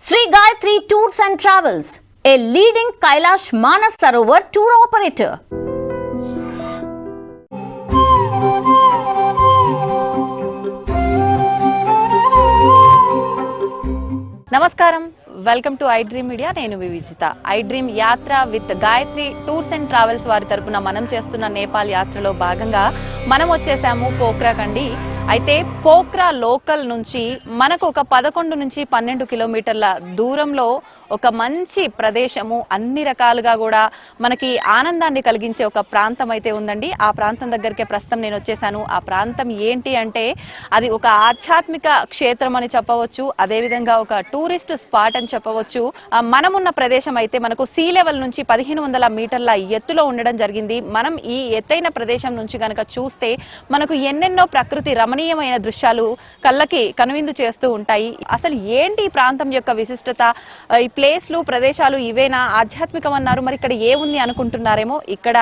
Sri Gayatri Tours and Travels, a leading Kailash Manas Sarovar tour operator. నమస్కారం, welcome to iDream media. నేను వివిజిత. iDream యాత్ర with Gayatri tours and travels వారి తరపున మనం చేస్తున్న నేపాల్ యాత్రలో భాగంగా మనం వచ్చేసాము పోఖ్రా కండి. అయితే పోఖ్రా లోకల్ నుంచి మనకు ఒక 11 నుంచి 12 కిలోమీటర్ల దూరంలో ఒక మంచి ప్రదేశము, అన్ని రకాలుగా కూడా మనకి ఆనందాన్ని కలిగించే ఒక ప్రాంతం అయితే ఉందండి. ఆ ప్రాంతం దగ్గరికే ప్రస్తుతం నేను వచ్చేసాను. ఆ ప్రాంతం ఏంటి అంటే అది ఒక ఆధ్యాత్మిక క్షేత్రం అని చెప్పవచ్చు, అదేవిధంగా ఒక టూరిస్ట్ స్పాట్ అని చెప్పవచ్చు. మనమున్న ప్రదేశం అయితే మనకు సీ లెవెల్ నుంచి 1500 మీటర్ల ఎత్తులో ఉండడం జరిగింది. మనం ఈ ఎత్తైన ప్రదేశం నుంచి కనుక చూస్తే మనకు ఎన్నెన్నో ప్రకృతి రమణీయమైన దృశ్యాలు కళ్ళకి కనువిందు చేస్తూ ఉంటాయి. అసలు ఏంటి ఈ ప్రాంతం యొక్క విశిష్టత, ఈ ప్లేస్లు ప్రదేశాలు ఇవేనా, ఆధ్యాత్మికం అన్నారు, మరి ఇక్కడ ఏముంది అనుకుంటున్నారేమో. ఇక్కడ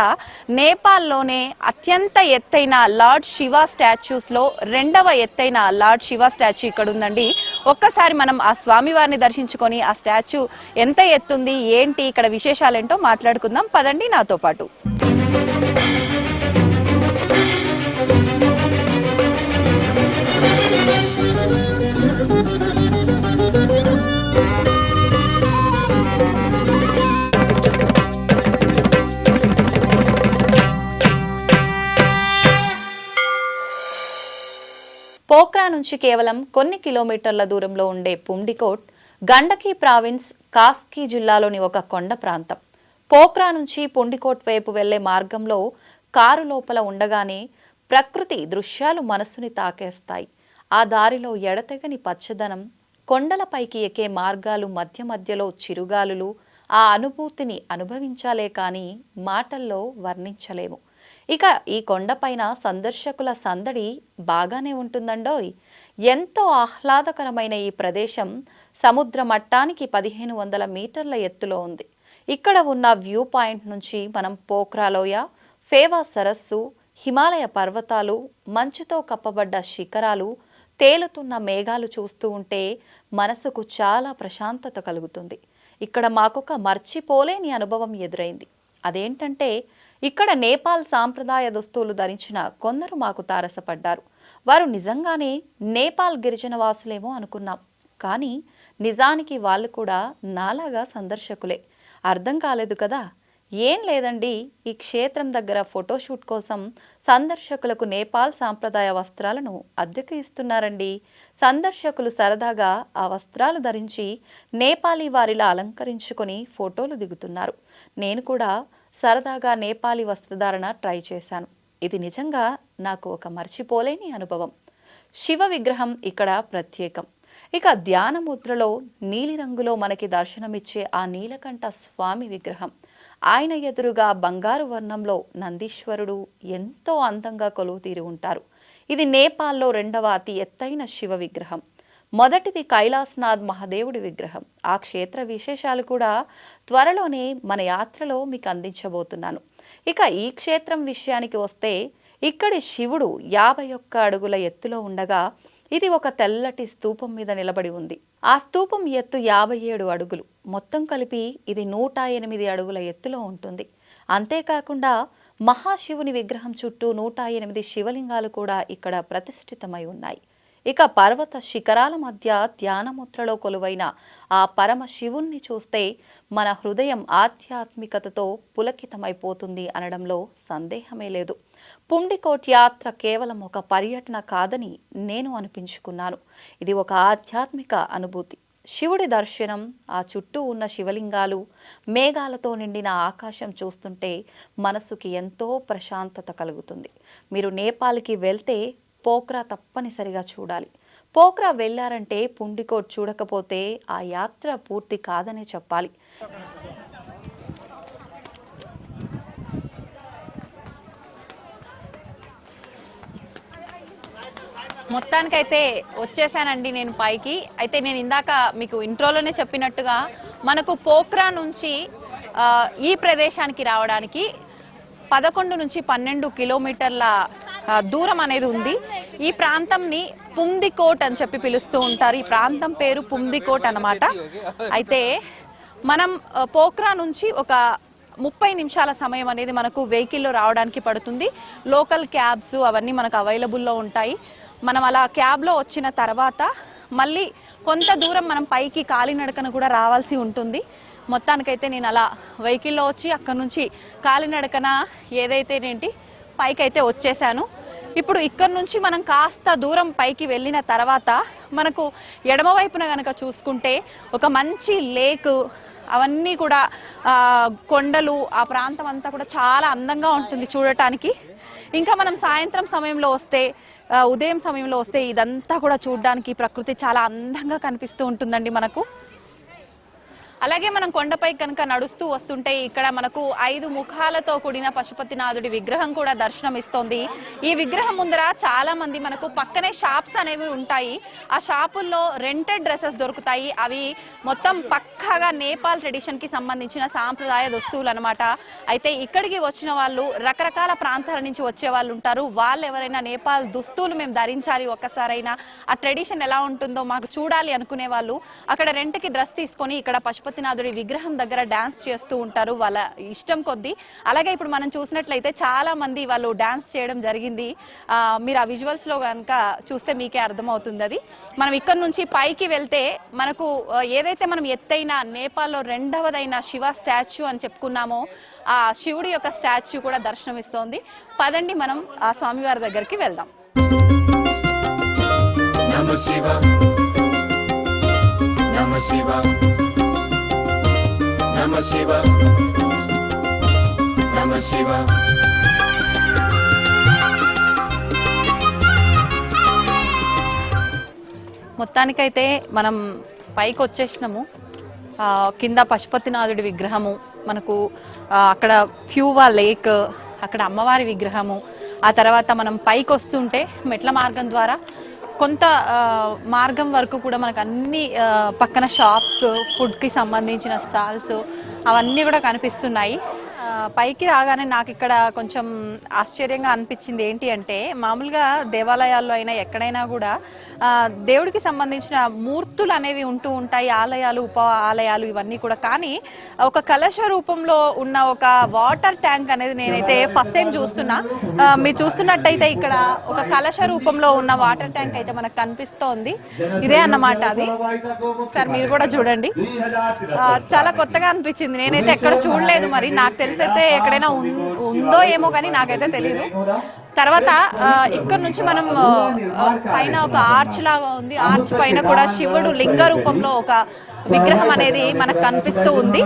నేపాల్లోనే అత్యంత ఎత్తైన లార్డ్ శివ స్టాచ్యూస్ లో 2వ ఎత్తైన లార్డ్ శివ స్టాచ్యూ ఇక్కడ ఉందండి. ఒక్కసారి మనం ఆ స్వామి వారిని దర్శించుకొని ఆ స్టాచ్యూ ఎంత ఎత్తుంది, ఏంటి, ఇక్కడ విశేషాలేంటో మాట్లాడుకుందాం. పదండి నాతో పాటు. పోఖ్రా నుంచి కేవలం కొన్ని కిలోమీటర్ల దూరంలో ఉండే పుండికోట్ గండకీ ప్రావిన్స్ కాస్కీ జిల్లాలోని ఒక కొండ ప్రాంతం. పోఖ్రా నుంచి పుండికోట్ వైపు వెళ్లే మార్గంలో కారు లోపల ఉండగానే ప్రకృతి దృశ్యాలు మనస్సుని తాకేస్తాయి. ఆ దారిలో ఎడతెగని పచ్చదనం, కొండలపైకి ఎక్కే మార్గాలు, మధ్య మధ్యలో చిరుగాలులు, ఆ అనుభూతిని అనుభవించాలే కానీ మాటల్లో వర్ణించలేము. ఇక ఈ కొండపైన సందర్శకుల సందడి బాగానే ఉంటుందండోయ్. ఎంతో ఆహ్లాదకరమైన ఈ ప్రదేశం సముద్ర మట్టానికి 1500 మీటర్ల ఎత్తులో ఉంది. ఇక్కడ ఉన్న వ్యూ పాయింట్ నుంచి మనం పోఖ్రా లోయ, ఫేవా సరస్సు, హిమాలయ పర్వతాలు, మంచుతో కప్పబడ్డ శిఖరాలు, తేలుతున్న మేఘాలు చూస్తూ ఉంటే మనసుకు చాలా ప్రశాంతత కలుగుతుంది. ఇక్కడ మాకొక మర్చిపోలేని అనుభవం ఎదురైంది. అదేంటంటే ఇక్కడ నేపాల్ సాంప్రదాయ దుస్తులు ధరించిన కొందరు మాకు తారసపడ్డారు. వారు నిజంగానే నేపాల్ గిరిజన వాసులేమో అనుకున్నాం, కానీ నిజానికి వాళ్ళు కూడా నాలాగా సందర్శకులే. అర్థం కాలేదు కదా. ఏం లేదండి, ఈ క్షేత్రం దగ్గర ఫోటోషూట్ కోసం సందర్శకులకు నేపాల్ సాంప్రదాయ వస్త్రాలను అద్దెకు ఇస్తున్నారండి. సందర్శకులు సరదాగా ఆ వస్త్రాలు ధరించి నేపాలీ వారిలా అలంకరించుకొని ఫోటోలు దిగుతున్నారు. నేను కూడా సరదాగా నేపాలీ వస్త్రధారణ ట్రై చేశాను. ఇది నిజంగా నాకు ఒక మర్చిపోలేని అనుభవం. శివ విగ్రహం ఇక్కడ ప్రత్యేకం. ఇక ధ్యాన ముద్రలో నీలిరంగులో మనకి దర్శనమిచ్చే ఆ నీలకంఠ స్వామి విగ్రహం, ఆయన ఎదురుగా బంగారు వర్ణంలో నందీశ్వరుడు ఎంతో అందంగా కొలువుతీరి ఉంటారు. ఇది నేపాల్లో 2వ అతి ఎత్తైన శివ విగ్రహం. మొదటిది కైలాసనాథ్ మహాదేవుడి విగ్రహం. ఆ క్షేత్ర విశేషాలు కూడా త్వరలోనే మన యాత్రలో మీకు అందించబోతున్నాను. ఇక ఈ క్షేత్రం విషయానికి వస్తే ఇక్కడి శివుడు 51 అడుగుల ఎత్తులో ఉండగా ఇది ఒక తెల్లటి స్తూపం మీద నిలబడి ఉంది. ఆ స్తూపం ఎత్తు 57 అడుగులు. మొత్తం కలిపి ఇది 108 అడుగుల ఎత్తులో ఉంటుంది. అంతేకాకుండా మహాశివుని విగ్రహం చుట్టూ 108 శివలింగాలు కూడా ఇక్కడ ప్రతిష్ఠితమై ఉన్నాయి. ఇక పర్వత శిఖరాల మధ్య ధ్యానముద్రలో కొలువైన ఆ పరమ శివుణ్ణి చూస్తే మన హృదయం ఆధ్యాత్మికతతో పులకితమైపోతుంది అనడంలో సందేహమే లేదు. పుండికోట్ యాత్ర కేవలం ఒక పర్యటన కాదని నేను అనిపించుకున్నాను. ఇది ఒక ఆధ్యాత్మిక అనుభూతి. శివుడి దర్శనం, ఆ చుట్టూ ఉన్న శివలింగాలు, మేఘాలతో నిండిన ఆకాశం చూస్తుంటే మనసుకి ఎంతో ప్రశాంతత కలుగుతుంది. మీరు నేపాల్కి వెళ్తే పోఖ్రా తప్పనిసరిగా చూడాలి. పోఖ్రా వెళ్ళారంటే పుండికోట్ చూడకపోతే ఆ యాత్ర పూర్తి కాదనే చెప్పాలి. మొత్తానికైతే వచ్చేసానండి నేను పైకి. అయితే నేను ఇందాక మీకు ఇంట్రోలోనే చెప్పినట్టుగా మనకు పోఖ్రా నుంచి ఈ ప్రదేశానికి రావడానికి 11 నుంచి 12 కిలోమీటర్ల దూరం అనేది ఉంది. ఈ ప్రాంతంని పుందికోట్ అని చెప్పి పిలుస్తూ ఉంటారు. ఈ ప్రాంతం పేరు పుందికోట్ అన్నమాట. అయితే మనం పోఖ్రా నుంచి ఒక 30 నిమిషాల సమయం అనేది మనకు వెహికల్లో రావడానికి పడుతుంది. లోకల్ క్యాబ్స్ అవన్నీ మనకు అవైలబుల్లో ఉంటాయి. మనం అలా క్యాబ్లో వచ్చిన తర్వాత మళ్ళీ కొంత దూరం మనం పైకి కాలినడకన కూడా రావాల్సి ఉంటుంది. మొత్తానికైతే నేను అలా వెహికల్లో వచ్చి అక్కడ నుంచి కాలినడకన పైకి అయితే వచ్చేసాను. ఇప్పుడు ఇక్కడ నుంచి మనం కాస్త దూరం పైకి వెళ్ళిన తర్వాత మనకు ఎడమవైపున కనుక చూసుకుంటే ఒక మంచి లేక్, అవన్నీ కూడా కొండలు, ఆ ప్రాంతం అంతా కూడా చాలా అందంగా ఉంటుంది చూడటానికి. ఇంకా మనం సాయంత్రం సమయంలో వస్తే, ఉదయం సమయంలో వస్తే ఇదంతా కూడా చూడడానికి ప్రకృతి చాలా అందంగా కనిపిస్తూ ఉంటుందండి మనకు. అలాగే మనం కొండపై కనుక నడుస్తూ వస్తుంటే ఇక్కడ మనకు 5 ముఖాలతో కూడిన పశుపతినాథుడి విగ్రహం కూడా దర్శనం ఇస్తోంది. ఈ విగ్రహం ముందర చాలా మంది మనకు పక్కనే షాప్స్ అనేవి ఉంటాయి. ఆ షాపుల్లో రెంటెడ్ డ్రెస్సెస్ దొరుకుతాయి. అవి మొత్తం పక్కాగా నేపాల్ ట్రెడిషన్ కి సంబంధించిన సాంప్రదాయ దుస్తువులు అనమాట. అయితే ఇక్కడికి వచ్చిన వాళ్ళు రకరకాల ప్రాంతాల నుంచి వచ్చే వాళ్ళు ఉంటారు. వాళ్ళు ఎవరైనా నేపాల్ దుస్తువులు మేము ధరించాలి, ఒక్కసారైనా ఆ ట్రెడిషన్ ఎలా ఉంటుందో మాకు చూడాలి అనుకునే వాళ్ళు అక్కడ రెంట్కి డ్రెస్ తీసుకొని ఇక్కడ పశుపతినాథుడి విగ్రహం దగ్గర డాన్స్ చేస్తూ ఉంటారు వాళ్ళ ఇష్టం కొద్దీ. అలాగే ఇప్పుడు మనం చూసినట్లయితే చాలా మంది వాళ్ళు డాన్స్ చేయడం జరిగింది. మీరు ఆ విజువల్స్ లో కనుక చూస్తే మీకే అర్థమవుతుంది. అది మనం ఇక్కడ నుంచి పైకి వెళ్తే మనకు ఏదైతే మనం ఎత్తైన నేపాల్లో 2వదైన శివ స్టాచ్యూ అని చెప్పుకున్నామో ఆ శివుడి యొక్క స్టాచ్యూ కూడా దర్శనమిస్తోంది. పదండి మనం ఆ స్వామివారి దగ్గరికి వెళ్దాం. నమః శివాయ, నమః శివాయ, నమః శివాయ, నమః శివాయ. మొత్తానికైతే మనం పైకి వచ్చేసినాము. కింద పశుపతినాథుడి విగ్రహము, మనకు అక్కడ ఫ్యూవా లేక్, అక్కడ అమ్మవారి విగ్రహము. ఆ తర్వాత మనం పైకి వస్తుంటే మెట్ల మార్గం ద్వారా కొంత మార్గం వరకు కూడా మనకు అన్ని పక్కన షాప్స్, ఫుడ్కి సంబంధించిన స్టాల్స్ అవన్నీ కూడా కనిపిస్తున్నాయి. పైకి రాగానే నాకు ఇక్కడ కొంచెం ఆశ్చర్యంగా అనిపించింది ఏంటి అంటే, మామూలుగా దేవాలయాల్లో అయినా ఎక్కడైనా కూడా దేవుడికి సంబంధించిన మూర్తులు అనేవి ఉంటూ ఉంటాయి, ఆలయాలు, ఉప ఆలయాలు ఇవన్నీ కూడా. కానీ ఒక కలశ రూపంలో ఉన్న ఒక వాటర్ ట్యాంక్ అనేది నేనైతే ఫస్ట్ టైం చూస్తున్నా. మీరు చూస్తున్నట్టయితే ఇక్కడ ఒక కలశ రూపంలో ఉన్న వాటర్ ట్యాంక్ అయితే మనకు కనిపిస్తోంది. ఇదే అన్నమాట అది. ఒకసారి మీరు కూడా చూడండి. చాలా కొత్తగా అనిపించింది. నేనైతే ఎక్కడ చూడలేదు. మరి నాకు తెలిసైతే ఎక్కడైనా ఉందో ఏమో కానీ నాకైతే తెలియదు. తర్వాత ఇక్కడ నుంచి మనం పైన ఒక ఆర్చ్ లాగా ఉంది. ఆర్చ్ పైన కూడా శివుడు లింగ రూపంలో ఒక విగ్రహం అనేది మనకు కనిపిస్తూ ఉంది.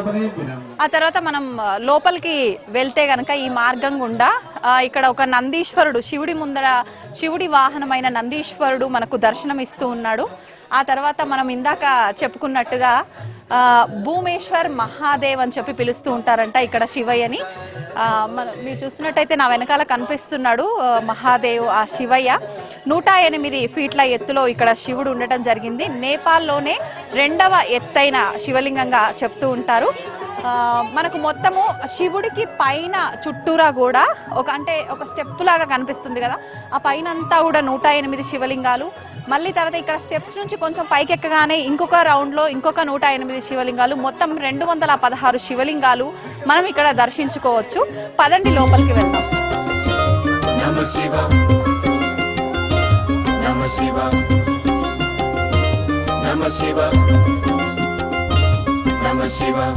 ఆ తర్వాత మనం లోపలికి వెళ్తే గనక ఈ మార్గం గుండా ఇక్కడ ఒక నందీశ్వరుడు, శివుడి ముందర శివుడి వాహనమైన నందీశ్వరుడు మనకు దర్శనం ఇస్తూ ఉన్నాడు. ఆ తర్వాత మనం ఇందాక చెప్పుకున్నట్టుగా భూమేశ్వర్ మహాదేవ్ అని చెప్పి పిలుస్తూ ఉంటారంట ఇక్కడ శివయ్యని. మీరు చూస్తున్నట్టయితే నా వెనకాల కనిపిస్తున్నాడు మహాదేవ్, ఆ శివయ్య. 108 ఫీట్ల ఎత్తులో ఇక్కడ శివుడు ఉండటం జరిగింది. నేపాల్లోనే 2వ ఎత్తైన శివలింగంగా చెప్తూ ఉంటారు. మనకు మొత్తము శివుడికి పైన చుట్టూరా కూడా ఒక స్టెప్ లాగా కనిపిస్తుంది కదా, ఆ పైన అంతా కూడా 108 శివలింగాలు. మళ్ళీ తర్వాత ఇక్కడ స్టెప్స్ నుంచి కొంచెం పైకెక్కగానే ఇంకొక రౌండ్లో ఇంకొక 108 శివలింగాలు, మొత్తం 216 శివలింగాలు మనం ఇక్కడ దర్శించుకోవచ్చు. పదండి లోపలికి వెళ్దాం. నమః శివాయ, నమః శివాయ, నమః శివాయ, నమః శివాయ.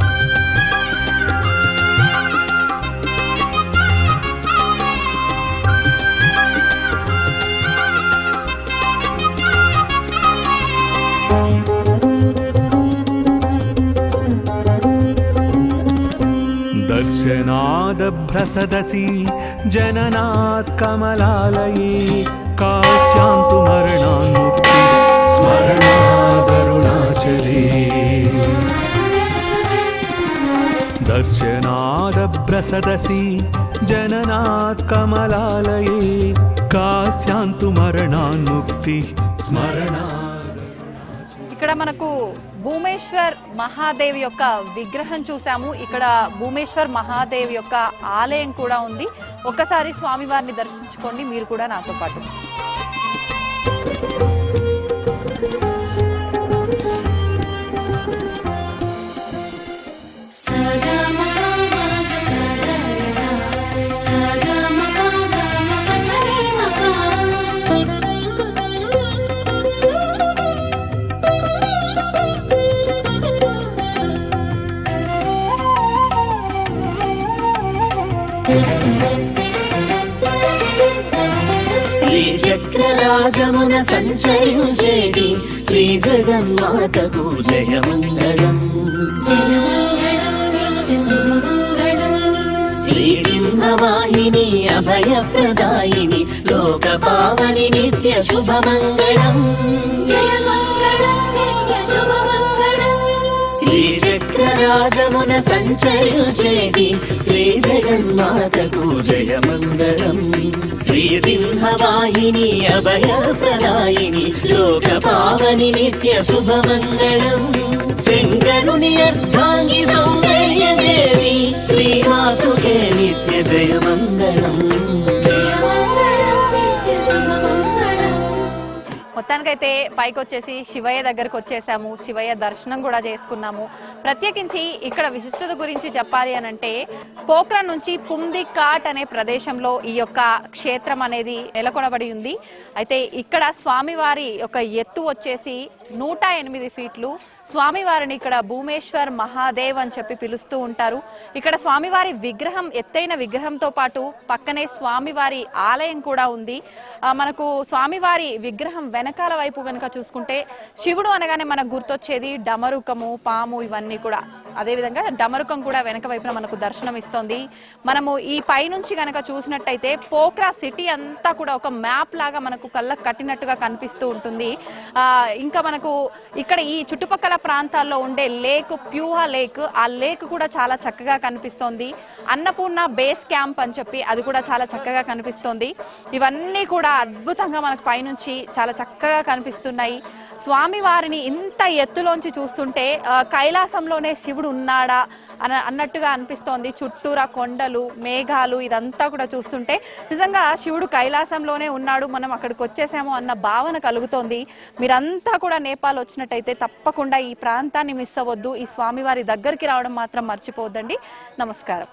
दर्शनादभ्रसदसि जननात् कमलालये काश्यान्तु मरणान्मुक्ति स्मरणादरुणाचले. दर्शनादभ्रसदसि जननात् कमलालये काश्यान्तु मरणान्मुक्ति स्मरणा. ఇక్కడ మనకు భూమేశ్వర్ మహాదేవ్ యొక్క విగ్రహం చూసాము. ఇక్కడ భూమేశ్వర్ మహాదేవ్ యొక్క ఆలయం కూడా ఉంది. ఒక్కసారి స్వామివారిని దర్శించుకోండి మీరు కూడా నాతో పాటు. శ్రీచక్రరాజమున సంచరించేడి శ్రీ జగన్మాతకు జయమంగళం. శ్రీ సింహవాహిని అభయప్రదాయిని లోక పావని నిత్య శుభమంగళం. శ్రీచక్రరాజమున సంచరించేది శ్రీ జగన్మాతకు జయమంగళం. శ్రీ సింహవాహిని అభయప్రదాయిని లోక పావని నిత్య శుభమంగళం. శంకరుని అర్ధాంగి సౌందర్యదేవి శ్రీమాతుకే నిత్య జయమంగళం. మొత్తానికైతే పైకి వచ్చేసి శివయ్య దగ్గరకు వచ్చేసాము. శివయ్య దర్శనం కూడా చేసుకున్నాము. ప్రత్యేకించి ఇక్కడ విశిష్టత గురించి చెప్పాలి అని అంటే పోఖ్రాన్ నుంచి పుందికాట్ అనే ప్రదేశంలో ఈ యొక్క క్షేత్రం అనేది నెలకొనబడి ఉంది. అయితే ఇక్కడ స్వామివారి యొక్క ఎత్తు వచ్చేసి 108 ఫీట్లు. స్వామివారిని ఇక్కడ భూమేశ్వర్ మహాదేవ్ అని చెప్పి పిలుస్తూ ఉంటారు. ఇక్కడ స్వామివారి విగ్రహం ఎత్తైన విగ్రహంతో పాటు పక్కనే స్వామివారి ఆలయం కూడా ఉంది. మనకు స్వామివారి విగ్రహం వెనకాల వైపు కనుక చూసుకుంటే శివుడు అనగానే మనకు గుర్తొచ్చేది డమరుకము, పాము ఇవన్నీ కూడా. అదేవిధంగా డమరుకం కూడా వెనక వైపున మనకు దర్శనం ఇస్తోంది. మనము ఈ పైనుంచి కనుక చూసినట్టయితే పోఖ్రా సిటీ అంతా కూడా ఒక మ్యాప్ లాగా మనకు కళ్ళకు కట్టినట్టుగా కనిపిస్తూ ఉంటుంది. ఇంకా మనకు ఇక్కడ ఈ చుట్టుపక్కల ప్రాంతాల్లో ఉండే లేక్, ప్యూహా లేక్, ఆ లేక్ కూడా చాలా చక్కగా కనిపిస్తోంది. అన్నపూర్ణ బేస్ క్యాంప్ అని చెప్పి అది కూడా చాలా చక్కగా కనిపిస్తోంది. ఇవన్నీ కూడా అద్భుతంగా మనకు పైనుంచి చాలా చక్కగా కనిపిస్తున్నాయి. స్వామివారిని ఇంత ఎత్తులోంచి చూస్తుంటే కైలాసంలోనే శివుడు ఉన్నాడా అన్నట్టుగా అనిపిస్తోంది. చుట్టూరా కొండలు, మేఘాలు ఇదంతా కూడా చూస్తుంటే నిజంగా శివుడు కైలాసంలోనే ఉన్నాడు, మనం అక్కడికి వచ్చేసాము అన్న భావన కలుగుతోంది. మీరంతా కూడా నేపాల్ వచ్చినట్టయితే తప్పకుండా ఈ ప్రాంతాన్ని మిస్ అవ్వద్దు. ఈ స్వామివారి దగ్గరికి రావడం మాత్రం మర్చిపోవద్దండి. నమస్కారం.